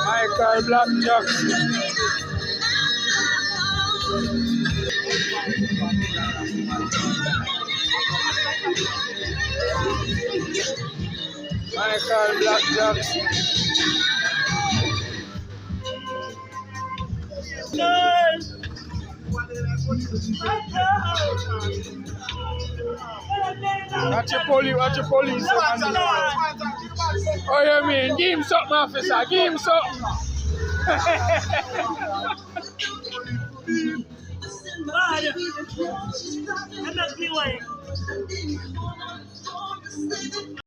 Michael Blackjack. Michael Blackjack. Watch your police. Oh, you mean? Give him something, officer. Give him something. I'm not